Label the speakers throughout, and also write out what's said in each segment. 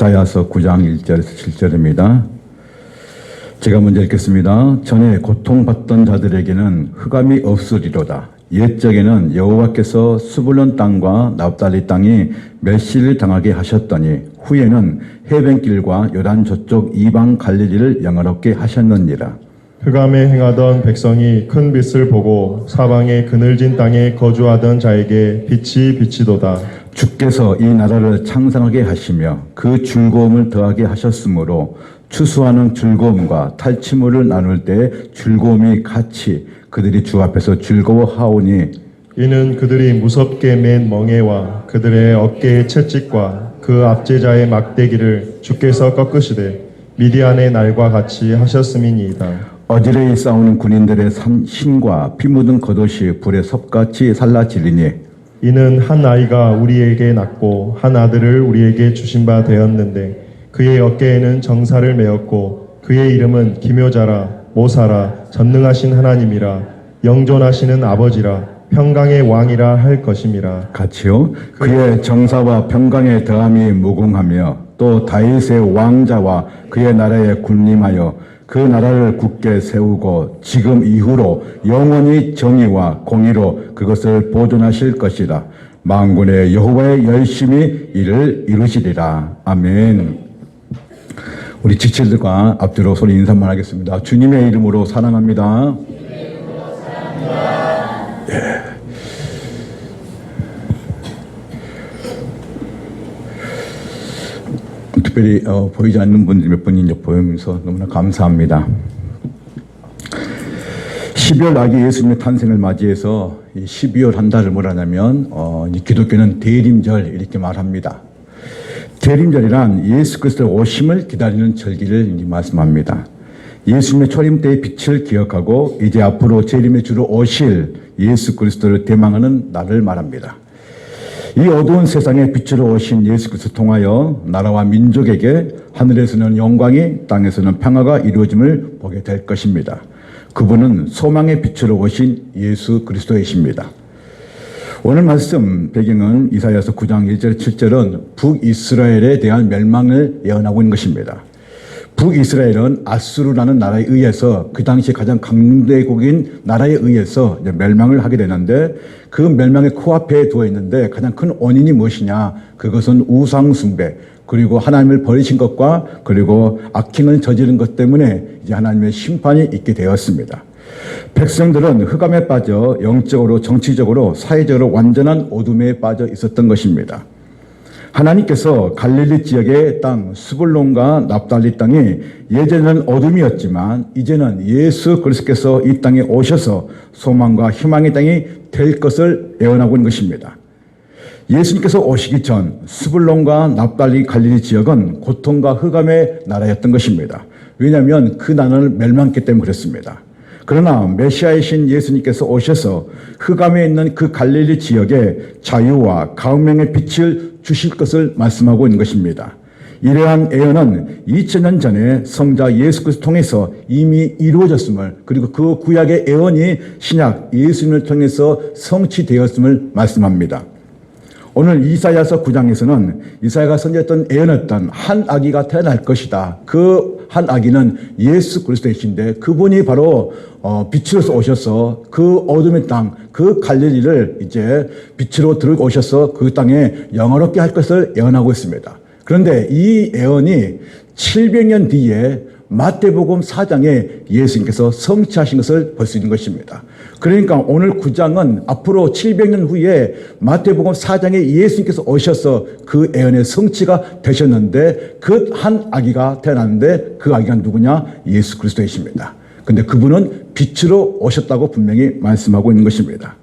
Speaker 1: 이사야서 9장 1절에서 7절입니다. 제가 먼저 읽겠습니다. 전에 고통받던 자들에게는 흑암이 없으리로다. 옛적에는 여호와께서 스불론 땅과 납달리 땅이 멸시를 당하게 하셨더니 후에는 해변길과 요단 저쪽 이방 갈릴리를 영화롭게 하셨느니라.
Speaker 2: 흑암에 행하던 백성이 큰 빛을 보고 사방의 그늘진 땅에 거주하던 자에게 빛이 비치도다.
Speaker 1: 주께서 이 나라를 창성하게 하시며 그 즐거움을 더하게 하셨으므로 추수하는 즐거움과 탈취물을 나눌 때 즐거움이 같이 그들이 주 앞에서 즐거워하오니
Speaker 2: 이는 그들이 무섭게 맨 멍에와 그들의 어깨의 채찍과 그 압제자의 막대기를 주께서 꺾으시되 미디안의 날과 같이 하셨음이니이다.
Speaker 1: 어지레이 싸우는 군인들의 신과 피 묻은 겉옷이 불에 섭같이 살라지리니
Speaker 2: 이는 한 아이가 우리에게 낳고 한 아들을 우리에게 주신 바 되었는데 그의 어깨에는 정사를 메었고 그의 이름은 기묘자라 모사라 전능하신 하나님이라 영존하시는 아버지라 평강의 왕이라 할 것임이라.
Speaker 1: 같이요. 그의 정사와 평강의 더함이 무궁하며 또 다윗의 왕자와 그의 나라에 군림하여 그 나라를 굳게 세우고 지금 이후로 영원히 정의와 공의로 그것을 보존하실 것이라. 만군의 여호와의 열심히 이를 이루시리라. 아멘. 우리 지체들과 앞뒤로 소리 인사만 하겠습니다. 주님의 이름으로 사랑합니다. 예. 특별히 보이지 않는 분들 몇 분이 이제 보이면서 너무나 감사합니다. 12월 아기 예수님의 탄생을 맞이해서 12월 한 달을 뭐라냐면 기독교는 대림절 이렇게 말합니다. 대림절이란 예수 그리스도의 오심을 기다리는 절기를 말씀합니다. 예수님의 초림 때의 빛을 기억하고 이제 앞으로 재림의 주로 오실 예수 그리스도를 대망하는 날을 말합니다. 이 어두운 세상에 빛으로 오신 예수 그리스도 통하여 나라와 민족에게 하늘에서는 영광이 땅에서는 평화가 이루어짐을 보게 될 것입니다. 그분은 소망의 빛으로 오신 예수 그리스도이십니다. 오늘 말씀 배경은 이사야서 9장 1절 7절은 북이스라엘에 대한 멸망을 예언하고 있는 것입니다. 북이스라엘은 아수르라는 나라에 의해서 그 당시 가장 강대국인 나라에 의해서 멸망을 하게 되는데 그 멸망의 코앞에 두어 있는데 가장 큰 원인이 무엇이냐? 그것은 우상 숭배 그리고 하나님을 버리신 것과 그리고 악행을 저지른 것 때문에 이제 하나님의 심판이 있게 되었습니다. 백성들은 흑암에 빠져 영적으로 정치적으로 사회적으로 완전한 어둠에 빠져 있었던 것입니다. 하나님께서 갈릴리 지역의 땅 스불론과 납달리 땅이 예전에는 어둠이었지만 이제는 예수 그리스도께서 이 땅에 오셔서 소망과 희망의 땅이 될 것을 예언하고 있는 것입니다. 예수님께서 오시기 전 스불론과 납달리 갈릴리 지역은 고통과 흑암의 나라였던 것입니다. 왜냐하면 그 나라를 멸망했기 때문에 그렇습니다. 그러나 메시아이신 예수님께서 오셔서 흑암에 있는 그 갈릴리 지역에 자유와 가운명의 빛을 주실 것을 말씀하고 있는 것입니다. 이러한 예언은 2000년 전에 성자 예수 그리스도 통해서 이미 이루어졌음을 그리고 그 구약의 예언이 신약 예수님을 통해서 성취되었음을 말씀합니다. 오늘 이사야서 9장에서는 이사야가 선지했던 예언했던 한 아기가 태어날 것이다. 그 한 아기는 예수 그리스도이신데 그분이 바로 빛으로서 오셔서 그 어둠의 땅, 그 갈릴리를 이제 빛으로 들고 오셔서 그 땅에 영화롭게 할 것을 예언하고 있습니다. 그런데 이 예언이 700년 뒤에 마태복음 4장에 예수님께서 성취하신 것을 볼 수 있는 것입니다. 그러니까 오늘 9장은 앞으로 700년 후에 마태복음 4장에 예수님께서 오셔서 그 예언의 성취가 되셨는데 그 한 아기가 태어났는데 그 아기가 누구냐? 예수 그리스도이십니다. 그런데 그분은 빛으로 오셨다고 분명히 말씀하고 있는 것입니다.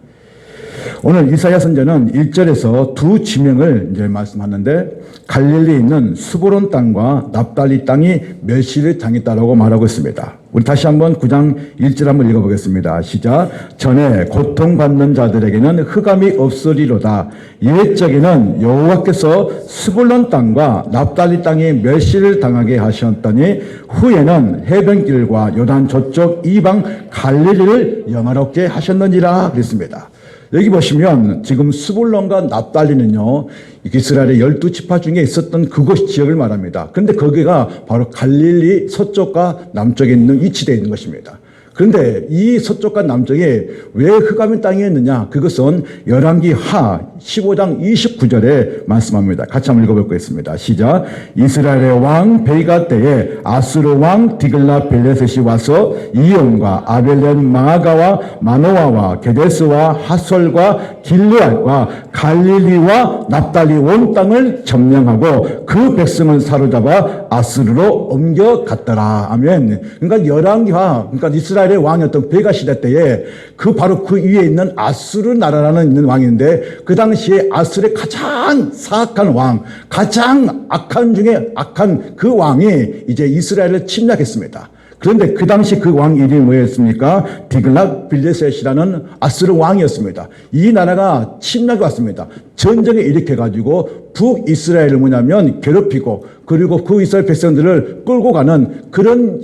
Speaker 1: 오늘 이사야 선지자는 1절에서 두 지명을 이제 말씀하는데 갈릴리에 있는 스불론 땅과 납달리 땅이 멸시를 당했다라고 말하고 있습니다. 우리 다시 한번 9장 1절 한번 읽어보겠습니다. 시작. 전에 고통받는 자들에게는 흑암이 없으리로다. 옛적에는 여호와께서 스불론 땅과 납달리 땅이 멸시를 당하게 하셨더니 후에는 해변길과 요단 저쪽 이방 갈릴리를 영화롭게 하셨느니라 그랬습니다. 여기 보시면 지금 스불론과 납달리는요, 이스라엘의 12지파 중에 있었던 그곳 지역을 말합니다. 그런데 거기가 바로 갈릴리 서쪽과 남쪽에 있는 위치되어 있는 것입니다. 그런데 이 서쪽과 남쪽에 왜 흑암의 땅이었느냐? 그것은 열왕기 하 15장 29절에 말씀합니다. 같이 한번 읽어보겠습니다. 시작. 이스라엘의 왕 베이가 때에 아수르 왕 디글라 빌레셋이 와서 이온과 아벨렌 마아가와 마노아와 게데스와 하솔과 길르앗과 갈릴리와 납달리 온 땅을 점령하고 그 백성을 사로잡아 아수르로 옮겨갔더라. 아멘. 그러니까 열왕기하, 그러니까 이스라엘의 왕이었던 베가 시대 때에 그 바로 그 위에 있는 아수르 나라라는 있는 왕인데 그 당시에 아수르의 가장 사악한 왕, 가장 악한 중에 악한 그 왕이 이제 이스라엘을 침략했습니다. 그런데 그 당시 그 왕 이름이 뭐였습니까? 디글랏 빌레셋이라는 아수르 왕이었습니다. 이 나라가 침략이 왔습니다. 전쟁을 일으켜가지고 북이스라엘을 뭐냐면 괴롭히고 그리고 그 이스라엘 백성들을 끌고 가는 그런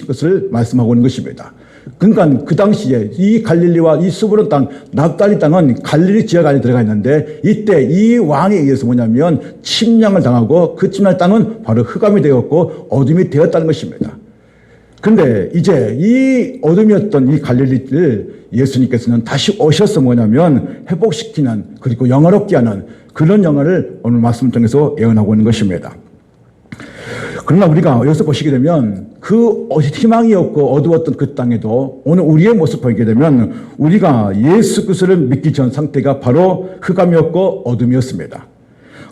Speaker 1: 것을 말씀하고 있는 것입니다. 그러니까 그 당시에 이 갈릴리와 이 스불론 땅, 납달리 땅은 갈릴리 지역 안에 들어가 있는데 이때 이 왕에 의해서 뭐냐면 침략을 당하고 그 침략 땅은 바로 흑암이 되었고 어둠이 되었다는 것입니다. 근데 이제 이 어둠이었던 이 갈릴리를 예수님께서는 다시 오셔서 뭐냐면 회복시키는 그리고 영화롭게 하는 그런 영화를 오늘 말씀 통해서 예언하고 있는 것입니다. 그러나 우리가 여기서 보시게 되면 그 희망이 없고 어두웠던 그 땅에도 오늘 우리의 모습 보이게 되면 우리가 예수 그리스도를 믿기 전 상태가 바로 흑암이었고 어둠이었습니다.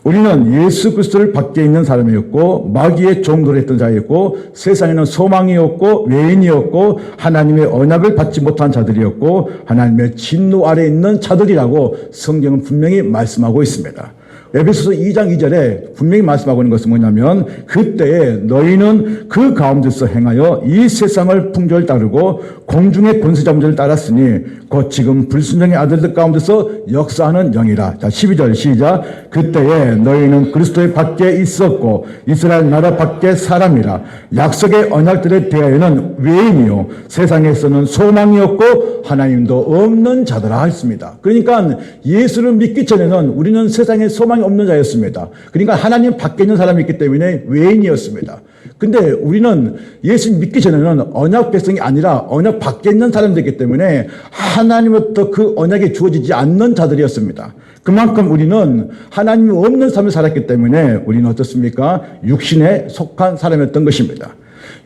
Speaker 1: 우리는 예수 그리스도를 밖에 있는 사람이었고 마귀의 종도를 했던 자였고 세상에는 소망이 없고 외인이었고 하나님의 언약을 받지 못한 자들이었고 하나님의 진노 아래에 있는 자들이라고 성경은 분명히 말씀하고 있습니다. 에베소서 2장 2절에 분명히 말씀하고 있는 것은 뭐냐면 그때에 너희는 그 가운데서 행하여 이 세상을 풍조를 따르고 공중의 권세자들을 따랐으니 곧 지금 불순종의 아들들 가운데서 역사하는 영이라. 자, 12절 시작. 그때에 너희는 그리스도의 밖에 있었고 이스라엘 나라 밖에 사람이라. 약속의 언약들에 대하여는 외인이요 세상에서는 소망이 없고 하나님도 없는 자더라 했습니다. 그러니까 예수를 믿기 전에는 우리는 세상에 소망이 없는 자였습니다. 그러니까 하나님 밖에 있는 사람이 있기 때문에 외인이었습니다. 근데 우리는 예수 믿기 전에는 언약 백성이 아니라 언약 밖에 있는 사람들이기 때문에 하나님으로부터 그 언약이 주어지지 않는 자들이었습니다. 그만큼 우리는 하나님이 없는 삶을 살았기 때문에 우리는 어떻습니까? 육신에 속한 사람이었던 것입니다.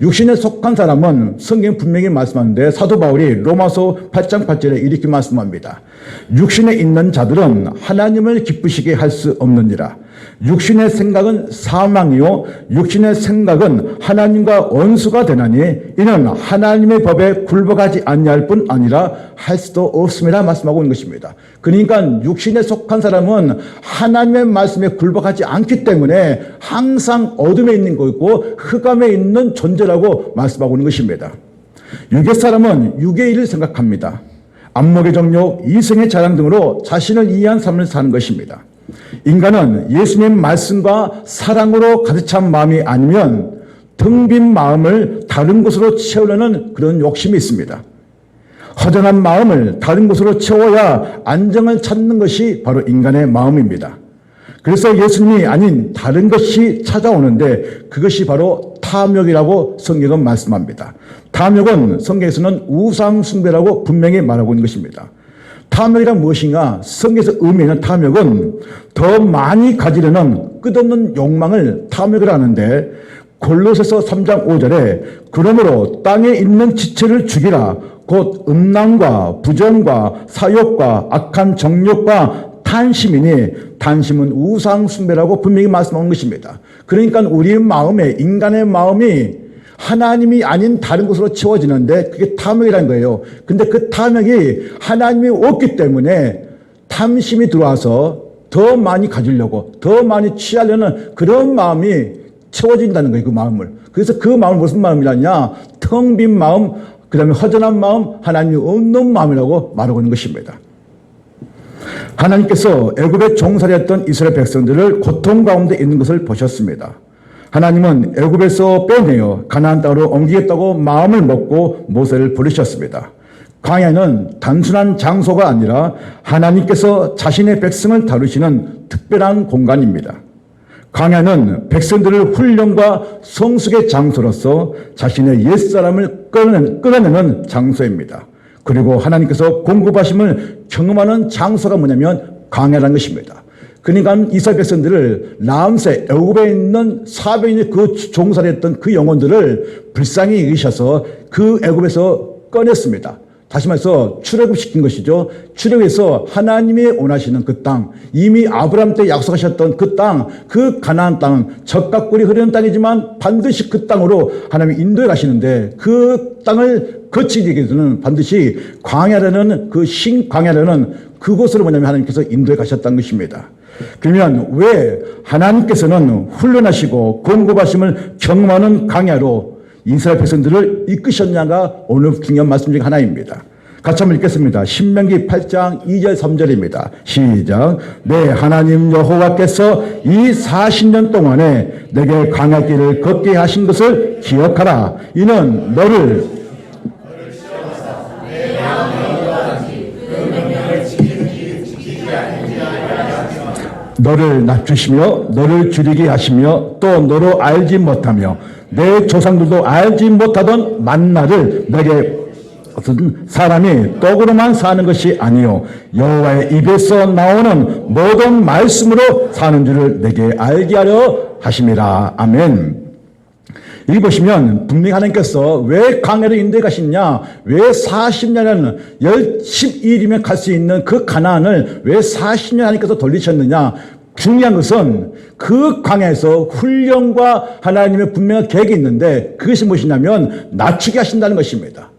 Speaker 1: 육신에 속한 사람은 성경이 분명히 말씀하는데 사도 바울이 로마서 8장 8절에 이렇게 말씀합니다. 육신에 있는 자들은 하나님을 기쁘시게 할 수 없느니라. 육신의 생각은 사망이요 육신의 생각은 하나님과 원수가 되나니 이는 하나님의 법에 굴복하지 아니할 뿐 아니라 할 수도 없음이라 말씀하고 있는 것입니다. 그러니까 육신에 속한 사람은 하나님의 말씀에 굴복하지 않기 때문에 항상 어둠에 있는 거고 흑암에 있는 존재라고 말씀하고 있는 것입니다. 육의 사람은 육의 일을 생각합니다. 안목의 정욕, 이성의 자랑 등으로 자신을 이해한 삶을 사는 것입니다. 인간은 예수님 말씀과 사랑으로 가득 찬 마음이 아니면 텅 빈 마음을 다른 곳으로 채우려는 그런 욕심이 있습니다. 허전한 마음을 다른 곳으로 채워야 안정을 찾는 것이 바로 인간의 마음입니다. 그래서 예수님이 아닌 다른 것이 찾아오는데 그것이 바로 탐욕이라고 성경은 말씀합니다. 탐욕은 성경에서는 우상 숭배라고 분명히 말하고 있는 것입니다. 탐욕이란 무엇인가? 성경에서 의미하는 탐욕은 더 많이 가지려는 끝없는 욕망을 탐욕이라 하는데 골로새서 3장 5절에 그러므로 땅에 있는 지체를 죽이라 곧 음란과 부정과 사욕과 악한 정욕과 탄심이니 탄심은 우상 숭배라고 분명히 말씀하는 것입니다. 그러니까 우리의 마음에 인간의 마음이 하나님이 아닌 다른 곳으로 채워지는데 그게 탐욕이라는 거예요. 근데 그 탐욕이 하나님이 없기 때문에 탐심이 들어와서 더 많이 가지려고 더 많이 취하려는 그런 마음이 채워진다는 거예요. 그 마음을. 그래서 그 마음은 무슨 마음이라냐? 텅 빈 마음, 그 다음에 허전한 마음, 하나님이 없는 마음이라고 말하고 있는 것입니다. 하나님께서 애굽에 종살이했던 이스라엘 백성들을 고통 가운데 있는 것을 보셨습니다. 하나님은 애굽에서 빼내어 가나안 땅으로 옮기겠다고 마음을 먹고 모세를 부르셨습니다. 광야는 단순한 장소가 아니라 하나님께서 자신의 백성을 다루시는 특별한 공간입니다. 광야는 백성들을 훈련과 성숙의 장소로서 자신의 옛사람을 끌어내는 장소입니다. 그리고 하나님께서 공급하심을 경험하는 장소가 뭐냐면 광야라는 것입니다. 그러니까 이스라엘 백성들을 라암새 애굽에 있는 400년의 그 종살이 했던 그 영혼들을 불쌍히 여기셔서 그 애굽에서 꺼냈습니다. 다시 말해서 출애굽시킨 것이죠. 출애굽에서 하나님이 원하시는 그 땅, 이미 아브라함 때 약속하셨던 그 땅, 그 가나안 땅, 젖과 꿀이 흐르는 땅이지만 반드시 그 땅으로 하나님이 인도해 가시는데 그 땅을 거치기 위해서는 반드시 광야라는 그 신광야라는 그곳으로 뭐냐면 하나님께서 인도해 가셨다는 것입니다. 그러면 왜 하나님께서는 훈련하시고 공급하심을 경험하는 광야로 이스라엘 백성들을 이끄셨냐가 오늘 중요한 말씀 중 하나입니다. 같이 한번 읽겠습니다. 신명기 8장 2절 3절입니다. 시작. 내 하나님 여호와께서 이 40년 동안에 내게 광야길을 걷게 하신 것을 기억하라. 이는 너를 낮추시며 너를 줄이게 하시며 또 너로 알지 못하며 내 조상들도 알지 못하던 만나를 내게 어떤 사람이 떡으로만 사는 것이 아니요 여호와의 입에서 나오는 모든 말씀으로 사는 줄을 내게 알게 하려 하심이라. 아멘. 여기 보시면 분명히 하나님께서 왜 광야를 인도해 가시냐, 왜 40년이라는 12일이면 갈 수 있는 그 가나안을 왜 40년 하나님께서 돌리셨느냐. 중요한 것은 그 광야에서 훈련과 하나님의 분명한 계획이 있는데 그것이 무엇이냐면 낮추게 하신다는 것입니다.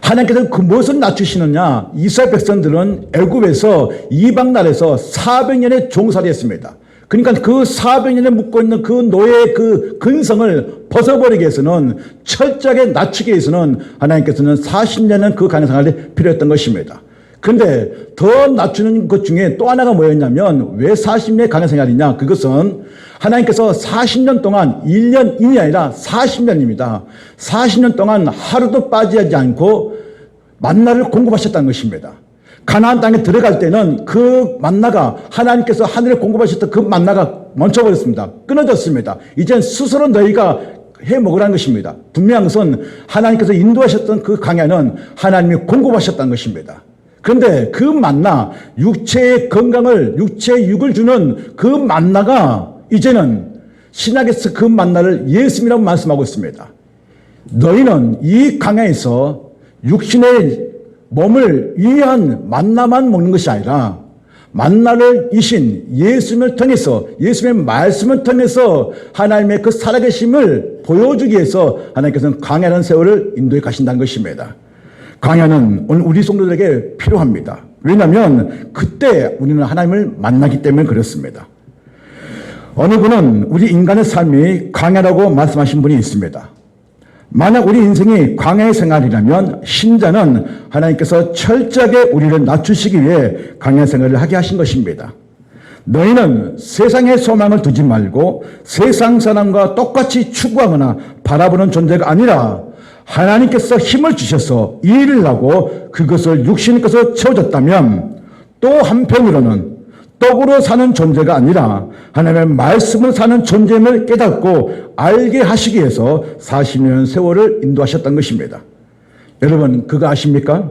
Speaker 1: 하나님께서 그 무엇을 낮추시느냐. 이스라엘 백성들은 애굽에서 이방 나라에서 400년의 종살이 했습니다. 그러니까 그 400년에 묶고 있는 그 노예의 그 근성을 벗어버리기 위해서는 철저하게 낮추기 위해서는 하나님께서는 40년은 그 가능성이 필요했던 것입니다. 그런데 더 낮추는 것 중에 또 하나가 뭐였냐면 왜 40년의 가능성이냐. 그것은 하나님께서 40년 동안 1년, 2년이 아니라 40년입니다. 40년 동안 하루도 빠지지 않고 만나를 공급하셨다는 것입니다. 가나안 땅에 들어갈 때는 그 만나가 하나님께서 하늘에 공급하셨던 그 만나가 멈춰버렸습니다. 끊어졌습니다. 이젠 스스로 너희가 해 먹으라는 것입니다. 분명한 것은 하나님께서 인도하셨던 그 광야는 하나님이 공급하셨다는 것입니다. 그런데 그 만나, 육체의 건강을, 육체의 육을 주는 그 만나가 이제는 신약에서 그 만나를 예수님이라고 말씀하고 있습니다. 너희는 이 광야에서 육신의 몸을 위한 만나만 먹는 것이 아니라 만나를 이신 예수님을 통해서, 예수님의 말씀을 통해서 하나님의 그 살아계심을 보여주기 위해서 하나님께서는 광야라는 세월을 인도해 가신다는 것입니다. 광야는 오늘 우리 성도들에게 필요합니다. 왜냐하면 그때 우리는 하나님을 만나기 때문에 그렇습니다. 어느 분은 우리 인간의 삶이 광야라고 말씀하신 분이 있습니다. 만약 우리 인생이 광야의 생활이라면 신자는 하나님께서 철저하게 우리를 낮추시기 위해 광야 생활을 하게 하신 것입니다. 너희는 세상의 소망을 두지 말고 세상 사람과 똑같이 추구하거나 바라보는 존재가 아니라 하나님께서 힘을 주셔서 일을 하고 그것을 육신의 것으로 채워졌다면 또 한편으로는 떡으로 사는 존재가 아니라 하나님의 말씀을 사는 존재임을 깨닫고 알게 하시기 위해서 40년 세월을 인도하셨던 것입니다. 여러분 그거 아십니까?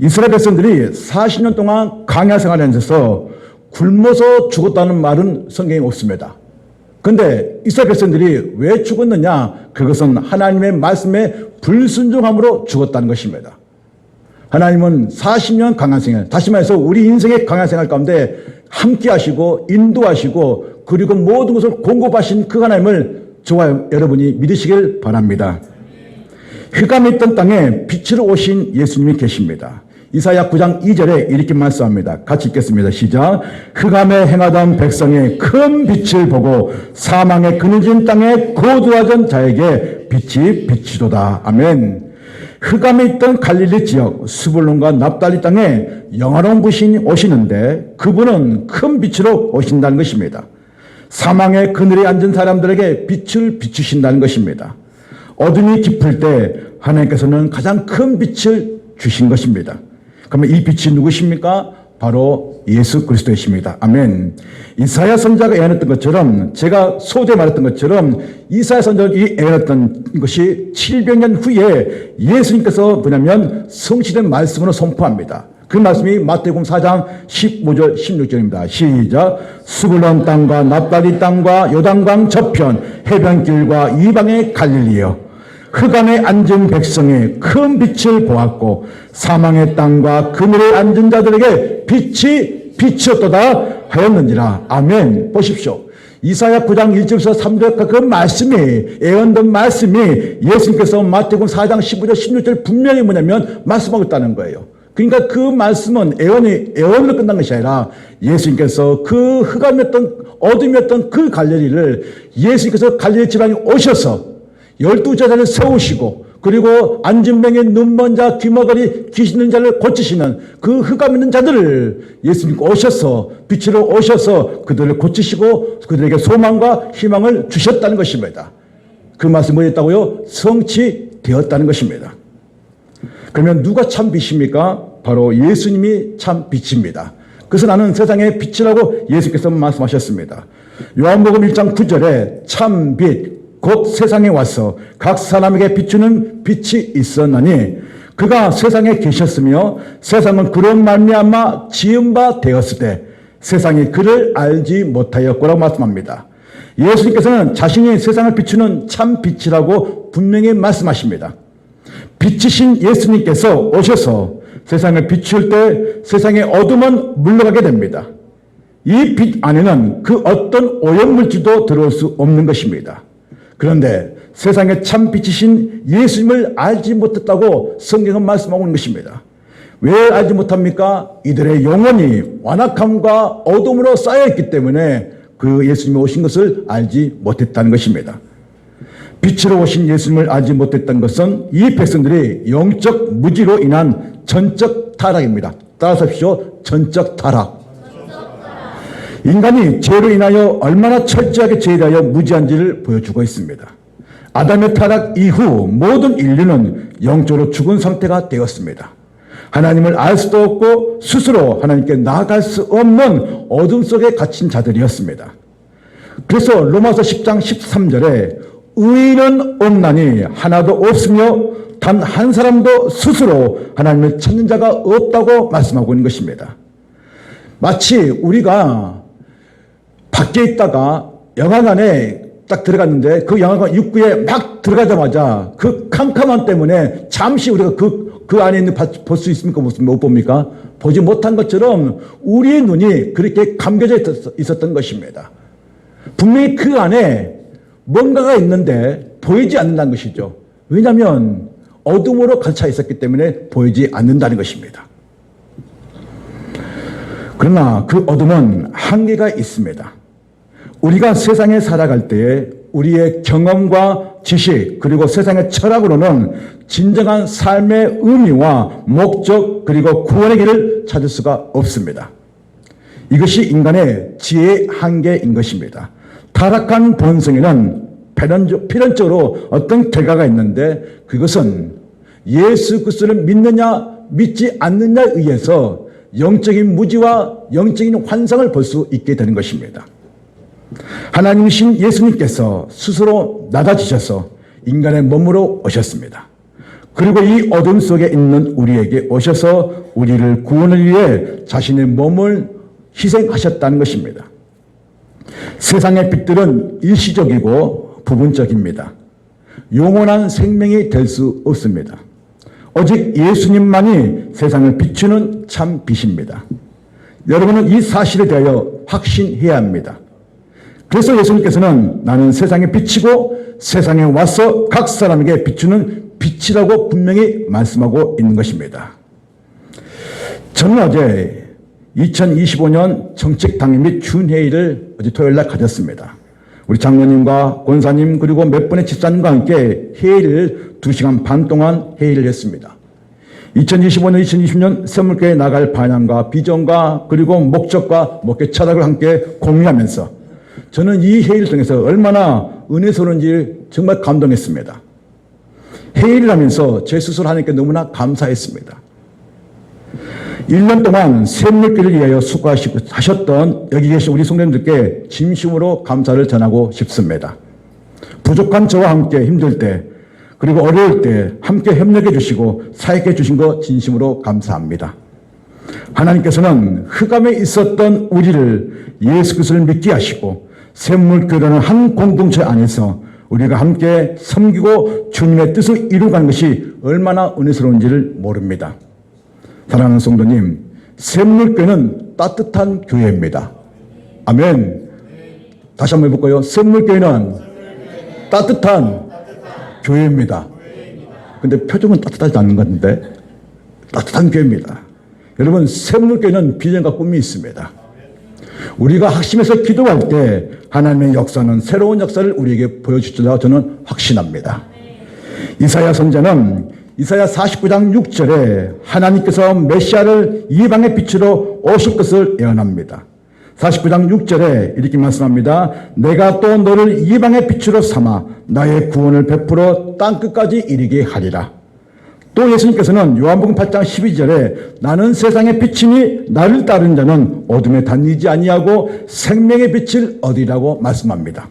Speaker 1: 이스라엘 백성들이 40년 동안 광야 생활에 앉아서 굶어서 죽었다는 말은 성경에 없습니다. 그런데 이스라엘 백성들이 왜 죽었느냐? 그것은 하나님의 말씀에 불순종함으로 죽었다는 것입니다. 하나님은 40년 광야 생활, 다시 말해서 우리 인생의 광야 생활 가운데 함께 하시고 인도하시고 그리고 모든 것을 공급하신 그 하나님을 저와 여러분이 믿으시길 바랍니다. 흑암에 있던 땅에 빛으로 오신 예수님이 계십니다. 이사야 9장 2절에 이렇게 말씀합니다. 같이 읽겠습니다. 시작. 흑암에 행하던 백성의 큰 빛을 보고 사망에 그늘진 땅에 거두어진 자에게 빛이 비치도다. 아멘. 흑암에 있던 갈릴리 지역 스불론과 납달리 땅에 영화로운 분이 오시는데 그분은 큰 빛으로 오신다는 것입니다. 사망의 그늘에 앉은 사람들에게 빛을 비추신다는 것입니다. 어둠이 깊을 때 하나님께서는 가장 큰 빛을 주신 것입니다. 그러면 이 빛이 누구십니까? 바로 예수 그리스도이십니다. 아멘. 이사야 선지자가 예언했던 것처럼, 제가 소재에 말했던 것처럼 이사야 선지자가 예언했던 것이 700년 후에 예수님께서 뭐냐면 성취된 말씀으로 선포합니다. 그 말씀이 마태복음 4장 15절 16절입니다. 시작. 수불론 땅과 납달리 땅과 요단강 저편 해변길과 이방의 갈릴리여, 흑암에 앉은 백성의 큰 빛을 보았고 사망의 땅과 그늘에 앉은 자들에게 빛이 비치었도다 하였는지라. 아멘. 보십시오. 이사야 9장 1절에서 3절 그 말씀이, 예언된 말씀이 예수님께서 마태복음 4장 15절 16절 분명히 뭐냐면 말씀하고 있다는 거예요. 그러니까 그 말씀은 예언으로 끝난 것이 아니라 예수님께서 그 흑암이었던, 어둠이었던 그 갈릴리를 예수님께서 갈릴리 지방에 오셔서 12제자를 세우시고, 그리고 앉은 병에 눈먼 자, 귀머거리, 귀신 있는 자를 고치시는 그 흑암 있는 자들을 예수님 오셔서, 빛으로 오셔서 그들을 고치시고 그들에게 소망과 희망을 주셨다는 것입니다. 그 말씀이 뭐였다고요? 성취되었다는 것입니다. 그러면 누가 참 빛입니까? 바로 예수님이 참 빛입니다. 그래서 나는 세상의 빛이라고 예수께서 말씀하셨습니다. 요한복음 1장 9절에 참 빛, 곧 세상에 와서 각 사람에게 비추는 빛이 있었나니 그가 세상에 계셨으며 세상은 그로 말미암아 지은 바 되었을 때 세상이 그를 알지 못하였고라고 말씀합니다. 예수님께서는 자신이 세상을 비추는 참 빛이라고 분명히 말씀하십니다. 빛이신 예수님께서 오셔서 세상을 비출 때 세상의 어둠은 물러가게 됩니다. 이 빛 안에는 그 어떤 오염물질도 들어올 수 없는 것입니다. 그런데 세상의 참 빛이신 예수님을 알지 못했다고 성경은 말씀하고 있는 것입니다. 왜 알지 못합니까? 이들의 영혼이 완악함과 어둠으로 쌓여있기 때문에 그 예수님이 오신 것을 알지 못했다는 것입니다. 빛으로 오신 예수님을 알지 못했던 것은 이 백성들이 영적 무지로 인한 전적 타락입니다. 따라하십시오. 전적 타락. 인간이 죄로 인하여 얼마나 철저하게 죄에 대하여 무지한지를 보여주고 있습니다. 아담의 타락 이후 모든 인류는 영적으로 죽은 상태가 되었습니다. 하나님을 알 수도 없고 스스로 하나님께 나아갈 수 없는 어둠 속에 갇힌 자들이었습니다. 그래서 로마서 10장 13절에 의인은 없나니 하나도 없으며 단 한 사람도 스스로 하나님을 찾는 자가 없다고 말씀하고 있는 것입니다. 마치 우리가 밖에 있다가 영화관에 딱 들어갔는데 그 영화관 입구에 막 들어가자마자 그 캄캄함 때문에 잠시 우리가 그 안에 있는 볼 수 있습니까? 못 봅니까? 보지 못한 것처럼 우리의 눈이 그렇게 감겨져 있었던 것입니다. 분명히 그 안에 뭔가가 있는데 보이지 않는다는 것이죠. 왜냐하면 어둠으로 갇혀 있었기 때문에 보이지 않는다는 것입니다. 그러나 그 어둠은 한계가 있습니다. 우리가 세상에 살아갈 때에 우리의 경험과 지식 그리고 세상의 철학으로는 진정한 삶의 의미와 목적 그리고 구원의 길을 찾을 수가 없습니다. 이것이 인간의 지혜의 한계인 것입니다. 타락한 본성에는 필연적으로 어떤 결과가 있는데 그것은 예수 그리스도를 믿느냐 믿지 않느냐에 의해서 영적인 무지와 영적인 환상을 볼 수 있게 되는 것입니다. 하나님이신 예수님께서 스스로 낮아지셔서 인간의 몸으로 오셨습니다. 그리고 이 어둠 속에 있는 우리에게 오셔서 우리를 구원을 위해 자신의 몸을 희생하셨다는 것입니다. 세상의 빛들은 일시적이고 부분적입니다. 영원한 생명이 될 수 없습니다. 오직 예수님만이 세상을 비추는 참 빛입니다. 여러분은 이 사실에 대하여 확신해야 합니다. 그래서 예수님께서는 나는 세상에 비치고 세상에 와서 각 사람에게 비추는 빛이라고 분명히 말씀하고 있는 것입니다. 저는 어제 2025년 정책당일 및 준회의를 어제 토요일 날 가졌습니다. 우리 장로님과 권사님 그리고 몇 분의 집사님과 함께 회의를 2시간 반 동안 회의를 했습니다. 2025년, 2020년 선물교회에 나갈 방향과 비전과 그리고 목적과 목회 철학을 함께 공유하면서 저는 이 회의를 통해서 얼마나 은혜스러운지 정말 감동했습니다. 회의를 하면서 제 스스로 하나님께 너무나 감사했습니다. 1년 동안 샘물교를 위하여 수고하셨던 여기 계신 우리 성도님들께 진심으로 감사를 전하고 싶습니다. 부족한 저와 함께 힘들 때 그리고 어려울 때 함께 협력해 주시고 사역해 주신 거 진심으로 감사합니다. 하나님께서는 흑암에 있었던 우리를 예수 그리스도를 믿게 하시고 샘물교라는 한 공동체 안에서 우리가 함께 섬기고 주님의 뜻을 이루어가는 것이 얼마나 은혜스러운지를 모릅니다. 사랑하는 성도님, 샘물교회는 따뜻한 교회입니다. 아멘. 다시 한번 해볼까요? 샘물교회는 따뜻한 교회입니다. 근데 표정은 따뜻하지 않는 것 같은데 따뜻한 교회입니다. 여러분, 샘물교회는 비전과 꿈이 있습니다. 우리가 학심해서 기도할 때 하나님의 역사는 새로운 역사를 우리에게 보여주시리라 저는 확신합니다. 이사야 선지자는 이사야 49장 6절에 하나님께서 메시아를 이방의 빛으로 오실 것을 예언합니다. 49장 6절에 이렇게 말씀합니다. 내가 또 너를 이방의 빛으로 삼아 나의 구원을 베풀어 땅끝까지 이르게 하리라. 또 예수님께서는 요한복음 8장 12절에 나는 세상의 빛이니 나를 따르는 자는 어둠에 다니지 아니하고 생명의 빛을 얻으리라고 말씀합니다.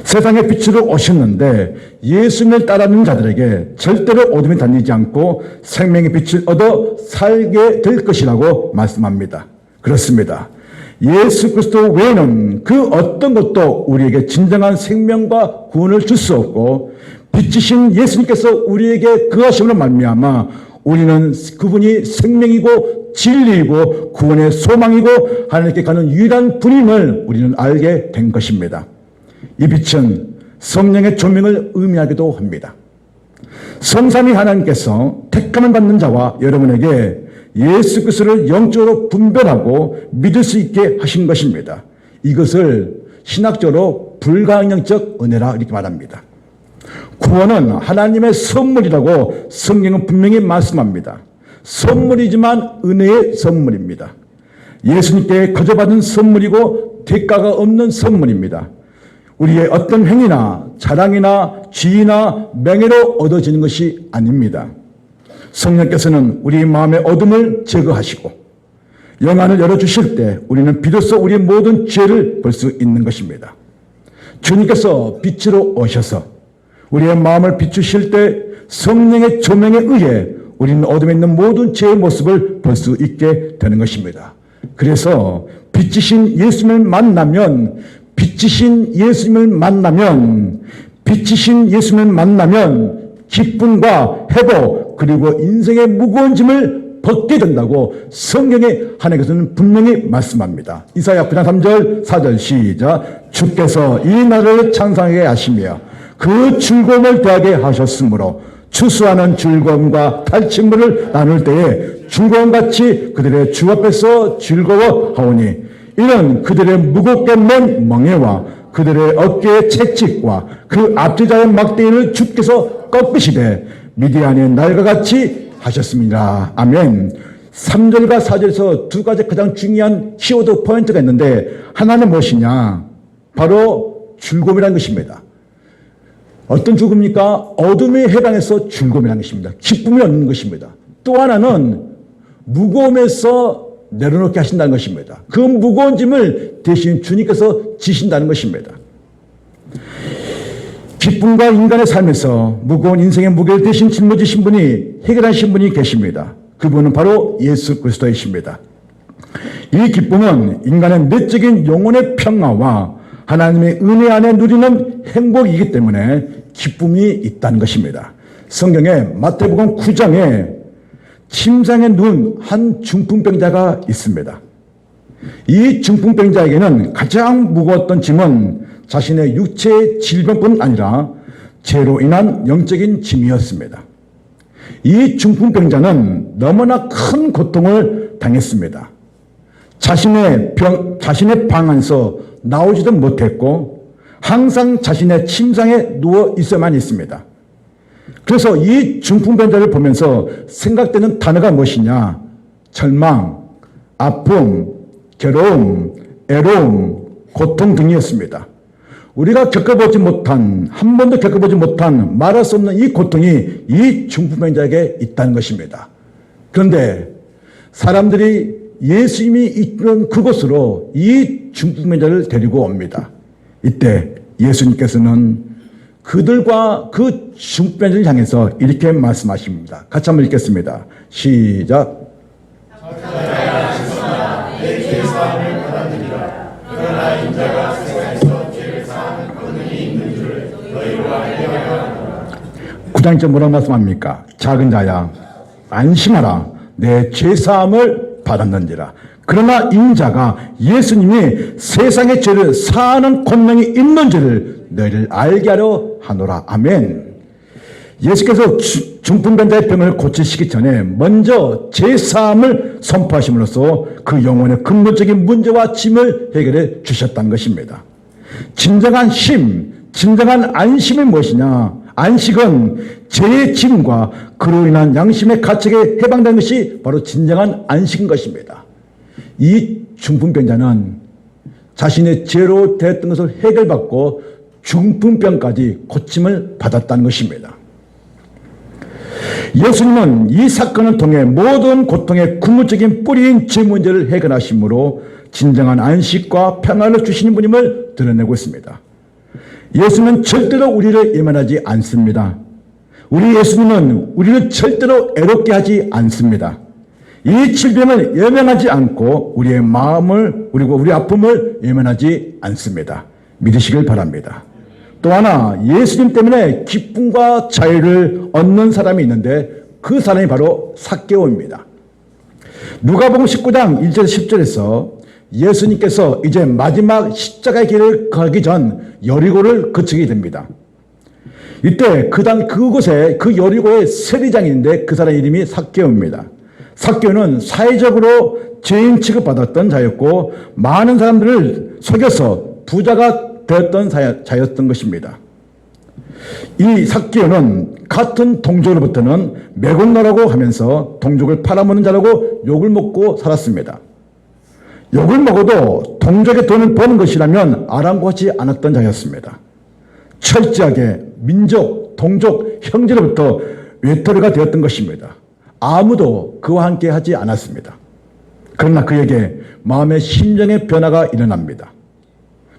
Speaker 1: 세상의 빛으로 오셨는데 예수님을 따르는 자들에게 절대로 어둠에 다니지 않고 생명의 빛을 얻어 살게 될 것이라고 말씀합니다. 그렇습니다. 예수 그리스도 외에는 그 어떤 것도 우리에게 진정한 생명과 구원을 줄 수 없고 빛이신 예수님께서 우리에게 그하심으로 말미암아 우리는 그분이 생명이고 진리이고 구원의 소망이고 하나님께 가는 유일한 분임을 우리는 알게 된 것입니다. 이 빛은 성령의 조명을 의미하기도 합니다. 성삼위 하나님께서 택함을 받는 자와 여러분에게 예수 그리스도를 영적으로 분별하고 믿을 수 있게 하신 것입니다. 이것을 신학적으로 불가항력적 은혜라 이렇게 말합니다. 구원은 하나님의 선물이라고 성경은 분명히 말씀합니다. 선물이지만 은혜의 선물입니다. 예수님께 거저받은 선물이고 대가가 없는 선물입니다. 우리의 어떤 행위나 자랑이나 지위나 명예로 얻어지는 것이 아닙니다. 성령께서는 우리 마음의 어둠을 제거하시고 영안을 열어주실 때 우리는 비로소 우리의 모든 죄를 볼 수 있는 것입니다. 주님께서 빛으로 오셔서 우리의 마음을 비추실 때 성령의 조명에 의해 우리는 어둠에 있는 모든 죄의 모습을 볼 수 있게 되는 것입니다. 그래서 빛이신 예수님을 만나면 기쁨과 회복 그리고 인생의 무거운 짐을 벗게 된다고 성경에 하나님께서는 분명히 말씀합니다. 이사야 9장 3절 4절 시작. 주께서 이 나라를 창상하게 하시며 그 즐거움을 더하게 하셨으므로 추수하는 즐거움과 탈취물을 나눌 때에 즐거움같이 그들의 주 앞에서 즐거워하오니 이는 그들의 무겁게 맨 멍에와 그들의 어깨의 채찍과 그 압제자의 막대기를 주께서 꺾으시되 미디안의 날과 같이 하셨습니다. 아멘. 3절과 4절에서 두 가지 가장 중요한 키워드 포인트가 있는데 하나는 무엇이냐? 바로 즐거움이라는 것입니다. 어떤 즐거움입니까? 어둠에 해당해서 즐거움이라는 것입니다. 기쁨이 얻는 것입니다. 또 하나는 무거움에서 내려놓게 하신다는 것입니다. 그 무거운 짐을 대신 주님께서 지신다는 것입니다. 기쁨과 인간의 삶에서 무거운 인생의 무게를 대신 짊어지신 분이 해결하신 분이 계십니다. 그분은 바로 예수 그리스도이십니다. 이 기쁨은 인간의 내적인 영혼의 평화와 하나님의 은혜 안에 누리는 행복이기 때문에 기쁨이 있다는 것입니다. 성경에 마태복음 9장에 침상에 누운 한 중풍병자가 있습니다. 이 중풍병자에게는 가장 무거웠던 짐은 자신의 육체의 질병뿐 아니라 죄로 인한 영적인 짐이었습니다. 이 중풍병자는 너무나 큰 고통을 당했습니다. 자신의 방 안에서 나오지도 못했고 항상 자신의 침상에 누워 있어야만 했습니다. 그래서 이 중풍병자를 보면서 생각되는 단어가 무엇이냐? 절망, 아픔, 괴로움, 애로움, 고통 등이었습니다. 우리가 한 번도 겪어보지 못한 말할 수 없는 이 고통이 이 중풍병자에게 있다는 것입니다. 그런데 사람들이 예수님이 있던 그곳으로 이 중풍병자를 데리고 옵니다. 이때 예수님께서는 그들과 그 중풍병자를 향해서 이렇게 말씀하십니다. 같이 한번 읽겠습니다. 시작. 구장님 뭐라고 말씀합니까? 작은 자야 안심하라 내 죄사함을 받았는지라. 그러나 인자가 예수님이 세상의 죄를 사하는 권능이 있는지를 너희를 알게 하려 하노라. 아멘. 예수께서 중풍병자의 병을 고치시기 전에 먼저 죄사함을 선포하심으로써 그 영혼의 근본적인 문제와 짐을 해결해 주셨다는 것입니다. 진정한 쉼, 진정한 안심이 무엇이냐? 안식은 죄의 짐과 그로 인한 양심의 가책에 해방되는 것이 바로 진정한 안식인 것입니다. 이 중풍병자는 자신의 죄로 되었던 것을 해결받고 중풍병까지 고침을 받았다는 것입니다. 예수님은 이 사건을 통해 모든 고통의 근본적인 뿌리인 죄 문제를 해결하심으로 진정한 안식과 평안을 주시는 분임을 드러내고 있습니다. 예수님은 절대로 우리를 예만하지 않습니다. 우리 예수님은 우리를 절대로 애롭게 하지 않습니다. 이 질병을 예면하지 않고 우리의 마음을 그리고 우리 아픔을 예면하지 않습니다. 믿으시길 바랍니다. 또 하나 예수님 때문에 기쁨과 자유를 얻는 사람이 있는데 그 사람이 바로 삭개오입니다. 누가복음 19장 1절 10절에서 예수님께서 이제 마지막 십자가의 길을 가기 전 여리고를 거치게 됩니다. 이때 그곳에 그 여리고의 세리장이 있는데 그 사람 이름이 삭개오입니다. 삭개오는 사회적으로 죄인 취급받았던 자였고 많은 사람들을 속여서 부자가 되었던 자였던 것입니다. 이 삭개오는 같은 동족으로부터는 매국노라고 하면서 동족을 팔아먹는 자라고 욕을 먹고 살았습니다. 욕을 먹어도 동족의 돈을 버는 것이라면 아랑곳하지 않았던 자였습니다. 철저하게 민족, 동족, 형제로부터 외톨이가 되었던 것입니다. 아무도 그와 함께 하지 않았습니다. 그러나 그에게 마음의 심정의 변화가 일어납니다.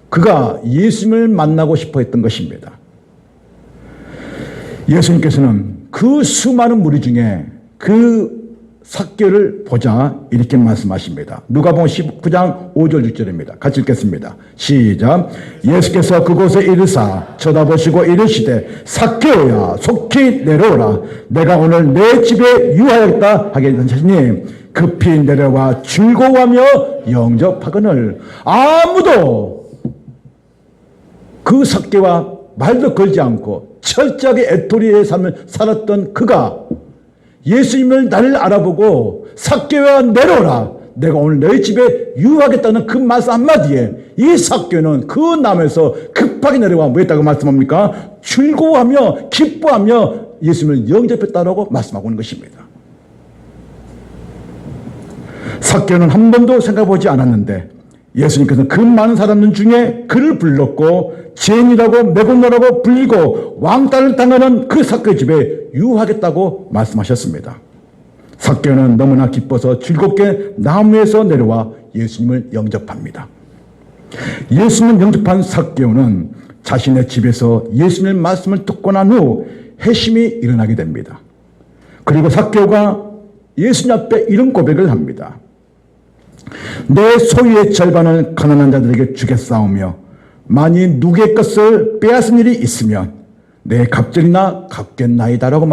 Speaker 1: 그가 예수님을 만나고 싶어 했던 것입니다. 예수님께서는 그 수많은 무리 중에 그 삭개오를 보자 이렇게 말씀하십니다. 누가복음 19장 5절 6절입니다. 같이 읽겠습니다. 시작. 예수께서 그곳에 이르사 쳐다보시고 이르시되 삭개오야 속히 내려오라 내가 오늘 내 집에 유하였다 하게 하시니 급히 내려와 즐거워하며 영접하거늘. 아무도 그 삭개오와 말도 걸지 않고 철저하게 애토리의 삶을 살았던 그가 예수님을 나를 알아보고 삭개오야 내려오라 내가 오늘 너희 집에 유하겠다는 그 말씀 한마디에 이 삭개오는 그 나무에서 급하게 내려와 뭐 했다고 말씀합니까? 즐거워하며 기뻐하며 예수님을 영접했다라고 말씀하고 있는 것입니다. 삭개오는 한 번도 생각해보지 않았는데 예수님께서는 그 많은 사람들 중에 그를 불렀고 죄인이라고 매국노라고 불리고 왕따를 당하는 그 삭개오 집에 유하겠다고 말씀하셨습니다. 삭개오는 너무나 기뻐서 즐겁게 나무에서 내려와 예수님을 영접합니다. 예수님을 영접한 삭개오는 자신의 집에서 예수님의 말씀을 듣고 난 후 회심이 일어나게 됩니다. 그리고 삭개오가 예수님 앞에 이런 고백을 합니다. 내 소유의 절반을 가난한 자들에게 주겠사오며 만일 누구의 것을 빼앗은 일이 있으면 내 갑절이나 갚겠나이다라고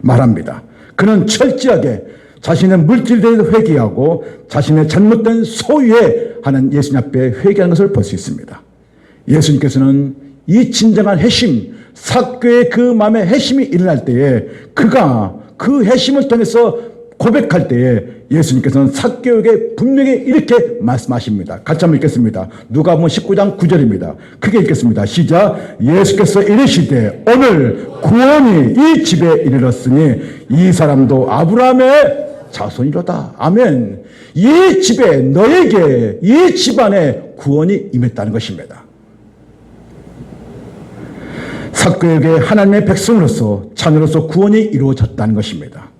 Speaker 1: 말합니다. 그는 철저하게 자신의 물질에 대해서 회개하고 자신의 잘못된 소유에 하는 예수님 앞에 회개하는 것을 볼 수 있습니다. 예수님께서는 이 진정한 회심, 삭개오의 그 마음의 회심이 일어날 때에 그가 그 회심을 통해서 고백할 때에 예수님께서는 삭개오에게 분명히 이렇게 말씀하십니다. 같이 한번 읽겠습니다. 누가복음 19장 9절입니다. 크게 읽겠습니다. 시작. 예수께서 이르시되 오늘 구원이 이 집에 이르렀으니 이 사람도 아브라함의 자손이로다. 아멘. 이 집에 너에게 이 집안에 구원이 임했다는 것입니다. 삭개오에게 하나님의 백성으로서 자녀로서 구원이 이루어졌다는 것입니다.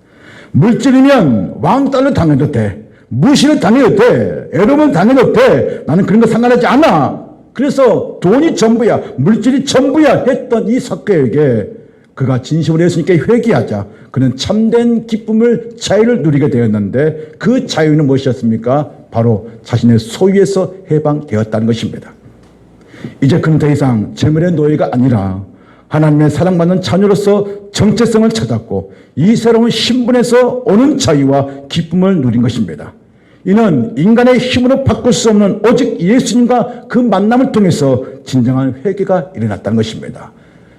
Speaker 1: 물질이면 왕따를 당해도 돼. 무시를 당해도 돼. 애로움을 당해도 돼. 나는 그런 거 상관하지 않아. 그래서 돈이 전부야. 물질이 전부야. 했던 이 삭개에게 그가 진심으로 예수님께 회개하자. 그는 참된 기쁨을, 자유를 누리게 되었는데 그 자유는 무엇이었습니까? 바로 자신의 소유에서 해방되었다는 것입니다. 이제 그는 더 이상 재물의 노예가 아니라 하나님의 사랑받는 자녀로서 정체성을 찾았고 이 새로운 신분에서 오는 자유와 기쁨을 누린 것입니다. 이는 인간의 힘으로 바꿀 수 없는 오직 예수님과 그 만남을 통해서 진정한 회개가 일어났다는 것입니다.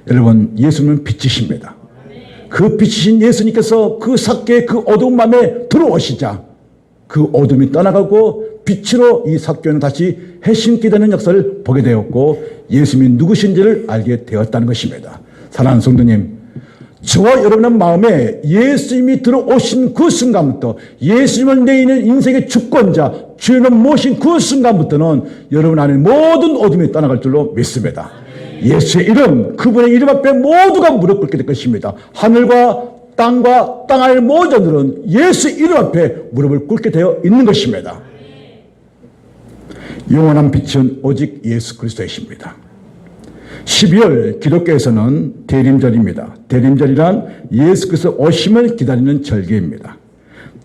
Speaker 1: 여러분, 예수님은 빛이십니다. 그 빛이신 예수님께서 그 삭개의 그 어두운 밤에 들어오시자 그 어둠이 떠나가고 빛으로 이 삭개는 다시 해심게 되는 역사를 보게 되었고 예수님이 누구신지를 알게 되었다는 것입니다. 사랑하는 성도님, 저와 여러분의 마음에 예수님이 들어오신 그 순간부터 예수님을 내 인생의 주권자, 주인을 모신 그 순간부터는 여러분 안에 모든 어둠이 떠나갈 줄로 믿습니다. 예수의 이름, 그분의 이름 앞에 모두가 무릎 꿇게 될 것입니다. 하늘과 땅과 땅 아래 모든 들은 예수의 이름 앞에 무릎을 꿇게 되어 있는 것입니다. 영원한 빛은 오직 예수 그리스도이십니다. 12월 기독교에서는 대림절입니다. 대림절이란 예수 그리스도 오심을 기다리는 절기입니다.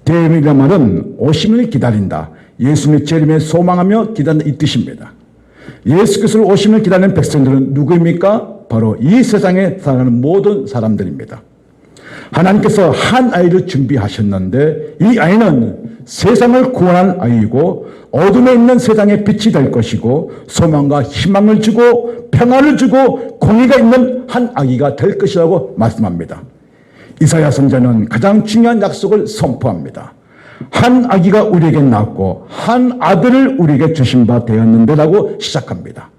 Speaker 1: 대림이란 말은 오심을 기다린다. 예수님의 재림에 소망하며 기다린다 이 뜻입니다. 예수 그리스도의 오심을 기다리는 백성들은 누구입니까? 바로 이 세상에 살아가는 모든 사람들입니다. 하나님께서 한 아이를 준비하셨는데 이 아이는 세상을 구원할 아이이고 어둠에 있는 세상의 빛이 될 것이고 소망과 희망을 주고 평화를 주고 공의가 있는 한 아기가 될 것이라고 말씀합니다. 이사야 선지자는 가장 중요한 약속을 선포합니다. 한 아기가 우리에게 낳았고 한 아들을 우리에게 주신 바 되었는데 라고 시작합니다.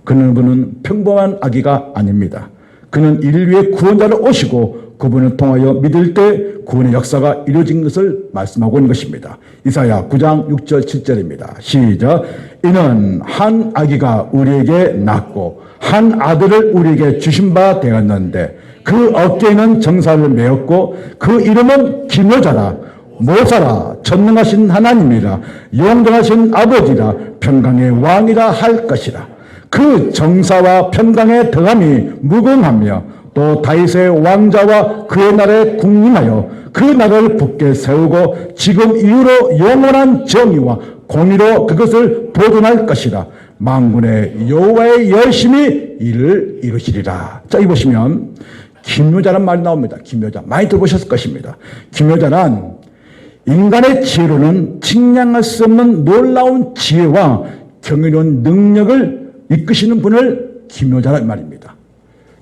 Speaker 1: 그는 평범한 아기가 아닙니다. 그는 인류의 구원자로 오시고 그분을 통하여 믿을 때 구원의 역사가 이루어진 것을 말씀하고 있는 것입니다. 이사야 9장 6절 7절입니다. 시작. 이는 한 아기가 우리에게 낳고 한 아들을 우리에게 주신 바 되었는데 그 어깨에는 정사를 메었고 그 이름은 기묘자라 모사라 전능하신 하나님이라 영존하신 아버지라 평강의 왕이라 할 것이라. 그 정사와 평강의 덕함이 무궁하며 또 다윗의 왕자와 그의 나라에 군림하여 그 나라를 굳게 세우고 지금 이후로 영원한 정의와 공의로 그것을 보존할 것이라. 만군의 여호와의 열심히 이를 이루시리라. 자, 이 보시면 기묘자란 말이 나옵니다. 기묘자 많이 들어보셨을 것입니다. 기묘자란 인간의 지혜로는 측량할 수 없는 놀라운 지혜와 경이로운 능력을 이끄시는 분을 기묘자란 말입니다.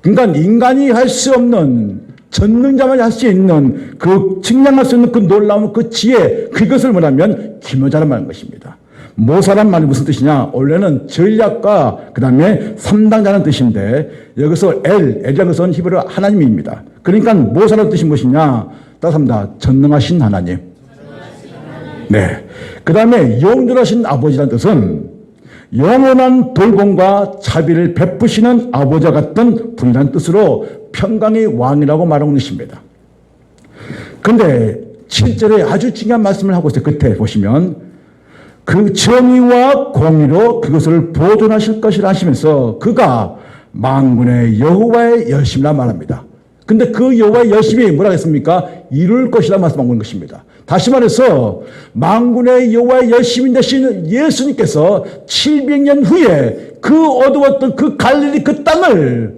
Speaker 1: 그러니까 인간이 할 수 없는 전능자만 할 수 있는 그 측량할 수 있는 그 놀라운 그 지혜 그것을 뭐냐면 기묘자란 말인 것입니다. 모사란 말이 무슨 뜻이냐? 원래는 전략가 그 다음에 삼당자라는 뜻인데 여기서 엘이라는 것은 히브리어 하나님입니다. 그러니까 모사라는 뜻이 무엇이냐? 따라합니다. 전능하신 하나님. 네. 그 다음에 영존하신 아버지라는 뜻은 영원한 돌봄과 자비를 베푸시는 아버지와 같은 분이라는 뜻으로 평강의 왕이라고 말하고 있는 것입니다. 그런데 7절에 아주 중요한 말씀을 하고 있어요. 끝에 보시면 그 정의와 공의로 그것을 보존하실 것이라 하시면서 그가 만군의 여호와의 열심이라 말합니다. 근데 그 여호와의 열심이 뭐라 했습니까? 이룰 것이라 말씀하고 있는 것입니다. 다시 말해서 만군의 여호와의 열심인 되신 예수님께서 700년 후에 그 어두웠던 그 갈릴리 그 땅을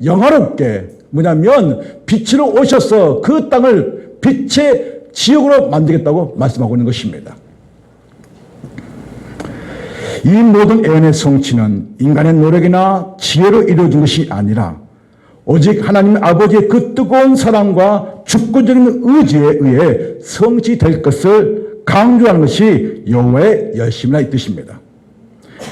Speaker 1: 영화롭게 뭐냐면 빛으로 오셔서 그 땅을 빛의 지역으로 만들겠다고 말씀하고 있는 것입니다. 이 모든 애원의 성취는 인간의 노력이나 지혜로 이루어진 것이 아니라 오직 하나님 아버지의 그 뜨거운 사랑과 주권적인 의지에 의해 성취될 것을 강조하는 것이 여호와의 열심이라 이 뜻입니다.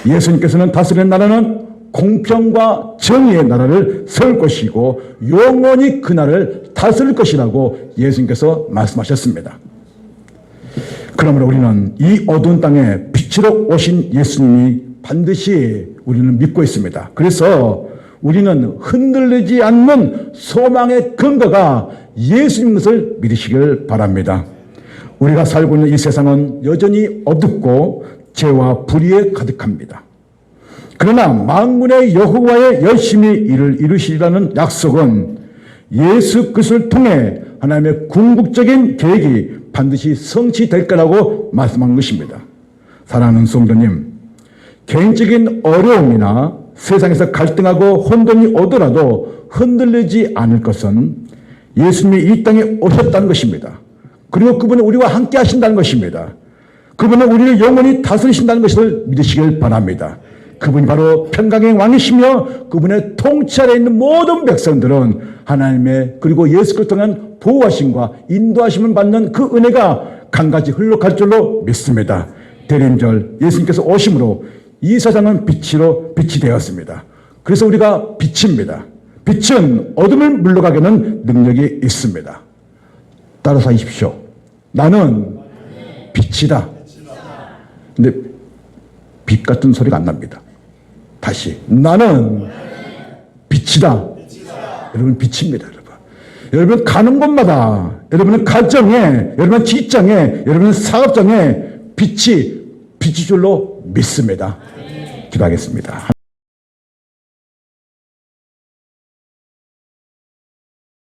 Speaker 1: 예수님께서는 다스리는 나라는 공평과 정의의 나라를 세울 것이고 영원히 그 나라를 다스릴 것이라고 예수님께서 말씀하셨습니다. 그러므로 우리는 이 어두운 땅에 빛으로 오신 예수님이 반드시 우리는 믿고 있습니다. 그래서 우리는 흔들리지 않는 소망의 근거가 예수님 것을 믿으시길 바랍니다. 우리가 살고 있는 이 세상은 여전히 어둡고 죄와 불의에 가득합니다. 그러나 만군의 여호와의 열심히 일을 이루시리라는 약속은 예수 그리스도를 통해 하나님의 궁극적인 계획이 반드시 성취될 거라고 말씀한 것입니다. 사랑하는 성도님, 개인적인 어려움이나 세상에서 갈등하고 혼돈이 오더라도 흔들리지 않을 것은 예수님이 이 땅에 오셨다는 것입니다. 그리고 그분은 우리와 함께 하신다는 것입니다. 그분은 우리를 영원히 다스리신다는 것을 믿으시길 바랍니다. 그분이 바로 평강의 왕이시며 그분의 통치 아래 있는 모든 백성들은 하나님의 그리고 예수 그리스도를 통한 보호하심과 인도하심을 받는 그 은혜가 강같이 흘러갈 줄로 믿습니다. 대림절 예수님께서 오심으로 이 세상은 빛이 되었습니다. 그래서 우리가 빛입니다. 빛은 어둠을 물러가게 하는 능력이 있습니다. 따라서 하십시오. 나는 빛이다. 근데 빛 같은 소리가 안 납니다. 다시 나는 빛이다. 여러분 빛입니다. 여러분 가는 곳마다 여러분의 가정에 여러분 직장에 여러분 사업장에 빛이 줄로 믿습니다. 기도하겠습니다.